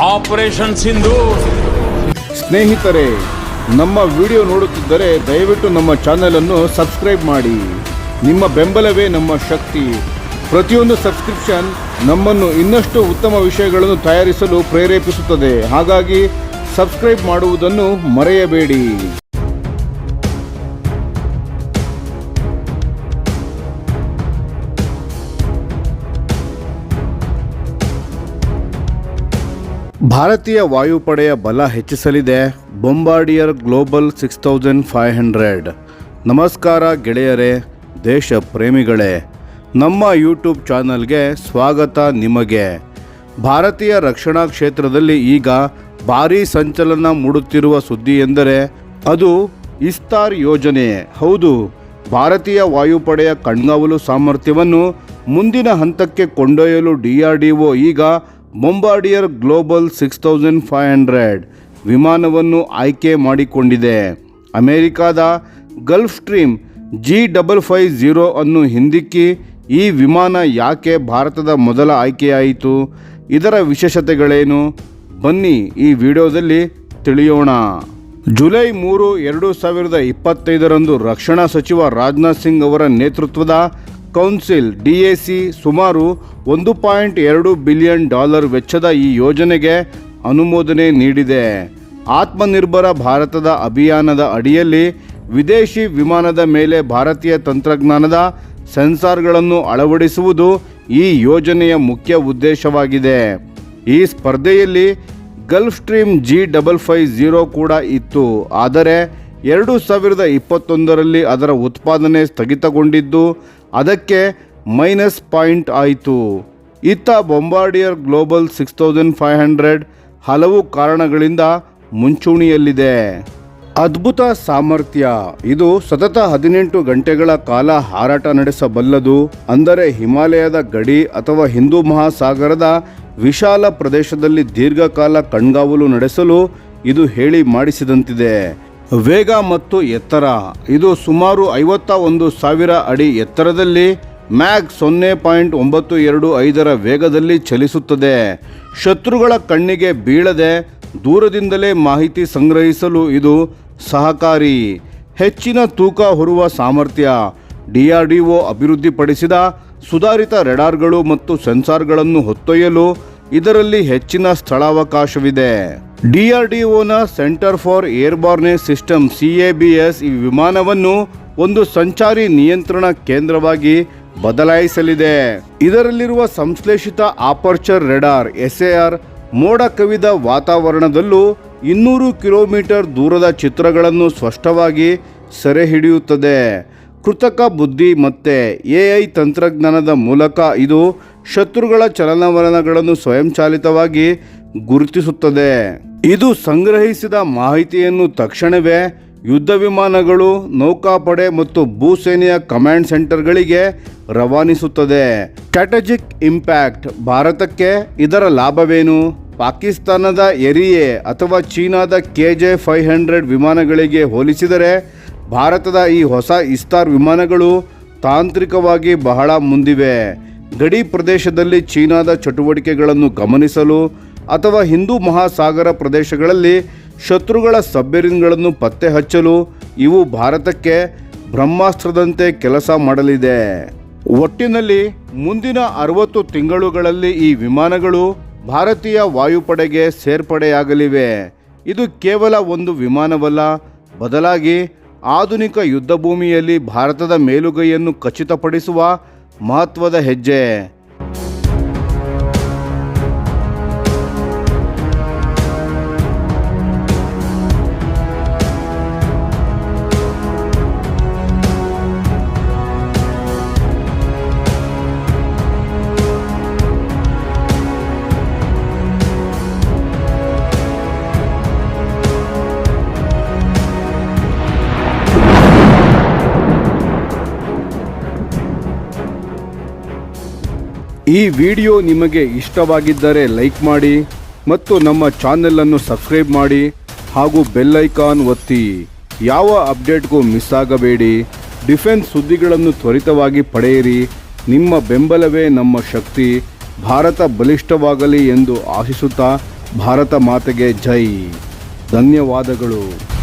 Operation Sindoor. ಸ್ನೇಹಿತರೆ, ನಮ್ಮ video ನೋಡುತ್ತಿದ್ದರೆ ದಯವಿಟ್ಟು ನಮ್ಮ ಚಾನೆಲ್ ಅನ್ನು ಸಬ್ಸ್ಕ್ರೈಬ್ ಮಾಡಿ. ನಿಮ್ಮ ಬೆಂಬಲವೇ ನಮ್ಮ ಶಕ್ತಿ. ಪ್ರತಿಯೊಂದು ಸಬ್ಸ್ಕ್ರಿಪ್ಷನ್ ನಮ್ಮನ್ನು ಇನ್ನಷ್ಟು ಉತ್ತಮ ವಿಷಯಗಳನ್ನು ತಯಾರಿಸಲು ಪ್ರೇರೇಪಿಸುತ್ತದೆ. ಹಾಗಾಗಿ ಸಬ್ಸ್ಕ್ರೈಬ್ ಮಾಡುವುದನ್ನು ಮರೆಯಬೇಡಿ. ಭಾರತೀಯ ವಾಯುಪಡೆಯ ಬಲ ಹೆಚ್ಚಿಸಲಿದೆ ಬೊಂಬಾರ್ಡಿಯರ್ ಗ್ಲೋಬಲ್ 6500. ನಮಸ್ಕಾರ ಗೆಳೆಯರೇ, ದೇಶ ಪ್ರೇಮಿಗಳೇ, ನಮ್ಮ ಯೂಟ್ಯೂಬ್ ಚಾನಲ್ಗೆ ಸ್ವಾಗತ. ನಿಮಗೆ ಭಾರತೀಯ ರಕ್ಷಣಾ ಕ್ಷೇತ್ರದಲ್ಲಿ ಈಗ ಭಾರೀ ಸಂಚಲನ ಮೂಡುತ್ತಿರುವ ಸುದ್ದಿ ಎಂದರೆ ಅದು ಇಸ್ತಾರ್ ಯೋಜನೆ. ಹೌದು, ಭಾರತೀಯ ವಾಯುಪಡೆಯ ಕಣ್ಗಾವಲು ಸಾಮರ್ಥ್ಯವನ್ನು ಮುಂದಿನ ಹಂತಕ್ಕೆ ಕೊಂಡೊಯ್ಯಲು DRDO ಈಗ ಬೊಂಬಾರ್ಡಿಯರ್ ಗ್ಲೋಬಲ್ 6500 ವಿಮಾನವನ್ನು ಆಯ್ಕೆ ಮಾಡಿಕೊಂಡಿದೆ. ಅಮೆರಿಕಾದ ಗಲ್ಫ್ ಸ್ಟ್ರೀಮ್ G550 ಅನ್ನು ಹಿಂದಿಕ್ಕಿ ಈ ವಿಮಾನ ಯಾಕೆ ಭಾರತದ ಮೊದಲ ಆಯ್ಕೆಯಾಯಿತು, ಇದರ ವಿಶೇಷತೆಗಳೇನು, ಬನ್ನಿ ಈ ವಿಡಿಯೋದಲ್ಲಿ ತಿಳಿಯೋಣ. ಜುಲೈ 3, 2025 ರಕ್ಷಣಾ ಸಚಿವ ರಾಜನಾಥ್ ಸಿಂಗ್ ಅವರ ನೇತೃತ್ವದ ಕೌನ್ಸಿಲ್ DAC ಸುಮಾರು $1.2 ಬಿಲಿಯನ್ ವೆಚ್ಚದ ಈ ಯೋಜನೆಗೆ ಅನುಮೋದನೆ ನೀಡಿದೆ. ಆತ್ಮನಿರ್ಭರ ಭಾರತದ ಅಭಿಯಾನದ ಅಡಿಯಲ್ಲಿ ವಿದೇಶಿ ವಿಮಾನದ ಮೇಲೆ ಭಾರತೀಯ ತಂತ್ರಜ್ಞಾನದ ಸೆನ್ಸಾರ್ಗಳನ್ನು ಅಳವಡಿಸುವುದು ಈ ಯೋಜನೆಯ ಮುಖ್ಯ ಉದ್ದೇಶವಾಗಿದೆ. ಈ ಸ್ಪರ್ಧೆಯಲ್ಲಿ ಗಲ್ಫ್ ಸ್ಟ್ರೀಮ್ G550 ಕೂಡ ಇತ್ತು. ಆದರೆ 2021 ಅದರ ಉತ್ಪಾದನೆ ಸ್ಥಗಿತಗೊಂಡಿದ್ದು ಅದಕ್ಕೆ ಮೈನಸ್ ಪಾಯಿಂಟ್ ಆಯಿತು. ಇತ್ತ ಬೊಂಬಾರ್ಡಿಯರ್ ಗ್ಲೋಬಲ್ 6500 ಹಲವು ಕಾರಣಗಳಿಂದ ಮುಂಚೂಣಿಯಲ್ಲಿದೆ. ಅದ್ಭುತ ಸಾಮರ್ಥ್ಯ. ಇದು ಸತತ 18 ಗಂಟೆಗಳ ಕಾಲ ಹಾರಾಟ ನಡೆಸಬಲ್ಲದು. ಅಂದರೆ ಹಿಮಾಲಯದ ಗಡಿ ಅಥವಾ ಹಿಂದೂ ಮಹಾಸಾಗರದ ವಿಶಾಲ ಪ್ರದೇಶದಲ್ಲಿ ದೀರ್ಘಕಾಲ ಕಣ್ಗಾವಲು ನಡೆಸಲು ಇದು ಹೇಳಿ ಮಾಡಿಸಿದಂತಿದೆ. ವೇಗ ಮತ್ತು ಎತ್ತರ. ಇದು ಸುಮಾರು 51,000 ಅಡಿ ಎತ್ತರದಲ್ಲಿ ಮ್ಯಾಕ್ 0.925 ವೇಗದಲ್ಲಿ ಚಲಿಸುತ್ತದೆ. ಶತ್ರುಗಳ ಕಣ್ಣಿಗೆ ಬೀಳದೆ ದೂರದಿಂದಲೇ ಮಾಹಿತಿ ಸಂಗ್ರಹಿಸಲು ಇದು ಸಹಕಾರಿ. ಹೆಚ್ಚಿನ ತೂಕ ಹೊರುವ ಸಾಮರ್ಥ್ಯ. DRDO ಅಭಿವೃದ್ಧಿಪಡಿಸಿದ ಸುಧಾರಿತ ರೆಡಾರ್ಗಳು ಮತ್ತು ಸೆನ್ಸಾರ್ಗಳನ್ನು ಹೊತ್ತೊಯ್ಯಲು ಇದರಲ್ಲಿ ಹೆಚ್ಚಿನ ಸ್ಥಳಾವಕಾಶವಿದೆ. DRDOನ ಸೆಂಟರ್ ಫಾರ್ ಏರ್ಬಾರ್ನೆ ಸಿಸ್ಟಮ್ CABS ಈ ವಿಮಾನವನ್ನು ಒಂದು ಸಂಚಾರಿ ನಿಯಂತ್ರಣ ಕೇಂದ್ರವಾಗಿ ಬದಲಾಯಿಸಲಿದೆ. ಇದರಲ್ಲಿರುವ ಸಂಶ್ಲೇಷಿತ ಆಪರ್ಚರ್ ರೆಡಾರ್ SAR ಮೋಡ ಕವಿದ ವಾತಾವರಣದಲ್ಲೂ 200 ಕಿಲೋಮೀಟರ್ ದೂರದ ಚಿತ್ರಗಳನ್ನು ಸ್ಪಷ್ಟವಾಗಿ ಸೆರೆ ಹಿಡಿಯುತ್ತದೆ. ಕೃತಕ ಬುದ್ಧಿ ಮತ್ತು AI ತಂತ್ರಜ್ಞಾನದ ಮೂಲಕ ಇದು ಶತ್ರುಗಳ ಚಲನವಲನಗಳನ್ನು ಸ್ವಯಂಚಾಲಿತವಾಗಿ ಗುರುತಿಸುತ್ತದೆ. ಇದು ಸಂಗ್ರಹಿಸಿದ ಮಾಹಿತಿಯನ್ನು ತಕ್ಷಣವೇ ಯುದ್ಧ ವಿಮಾನಗಳು, ನೌಕಾಪಡೆ ಮತ್ತು ಭೂಸೇನೆಯ ಕಮಾಂಡ್ ಸೆಂಟರ್ಗಳಿಗೆ ರವಾನಿಸುತ್ತದೆ. Strategic impact. ಭಾರತಕ್ಕೆ ಇದರ ಲಾಭವೇನು? ಪಾಕಿಸ್ತಾನದ ಎರಿಯೆ ಅಥವಾ ಚೀನಾದ KJ500 ವಿಮಾನಗಳಿಗೆ ಹೋಲಿಸಿದರೆ ಭಾರತದ ಈ ಹೊಸ ಇಸ್ತಾರ್ ವಿಮಾನಗಳು ತಾಂತ್ರಿಕವಾಗಿ ಬಹಳ ಮುಂದಿವೆ. ಗಡಿ ಪ್ರದೇಶದಲ್ಲಿ ಚೀನಾದ ಚಟುವಟಿಕೆಗಳನ್ನು ಗಮನಿಸಲು ಅಥವಾ ಹಿಂದೂ ಮಹಾಸಾಗರ ಪ್ರದೇಶಗಳಲ್ಲಿ ಶತ್ರುಗಳ ಸಬ್ಮೆರಿನ್ಗಳನ್ನು ಪತ್ತೆ ಹಚ್ಚಲು ಇವು ಭಾರತಕ್ಕೆ ಬ್ರಹ್ಮಾಸ್ತ್ರದಂತೆ ಕೆಲಸ ಮಾಡಲಿದೆ. ಒಟ್ಟಿನಲ್ಲಿ ಮುಂದಿನ 60 ತಿಂಗಳುಗಳಲ್ಲಿ ಈ ವಿಮಾನಗಳು ಭಾರತೀಯ ವಾಯುಪಡೆಗೆ ಸೇರ್ಪಡೆಯಾಗಲಿವೆ. ಇದು ಕೇವಲ ಒಂದು ವಿಮಾನವಲ್ಲ, ಬದಲಾಗಿ ಆಧುನಿಕ ಯುದ್ಧಭೂಮಿಯಲ್ಲಿ ಭಾರತದ ಮೇಲುಗೈಯನ್ನು ಖಚಿತಪಡಿಸುವ ಮಹತ್ವದ ಹೆಜ್ಜೆ. ಈ ವಿಡಿಯೋ ನಿಮಗೆ ಇಷ್ಟವಾಗಿದ್ದರೆ ಲೈಕ್ ಮಾಡಿ ಮತ್ತು ನಮ್ಮ ಚಾನೆಲನ್ನು ಸಬ್ಸ್ಕ್ರೈಬ್ ಮಾಡಿ ಹಾಗೂ ಬೆಲ್ ಐಕಾನ್ ಒತ್ತಿ. ಯಾವ ಅಪ್ಡೇಟ್ಗೂ ಮಿಸ್ ಆಗಬೇಡಿ. ಡಿಫೆನ್ಸ್ ಸುದ್ದಿಗಳನ್ನು ತ್ವರಿತವಾಗಿ ಪಡೆಯಿರಿ. ನಿಮ್ಮ ಬೆಂಬಲವೇ ನಮ್ಮ ಶಕ್ತಿ. ಭಾರತ ಬಲಿಷ್ಠವಾಗಲಿ ಎಂದು ಆಶಿಸುತ್ತಾ ಭಾರತ ಮಾತೆಗೆ ಜೈ. ಧನ್ಯವಾದಗಳು.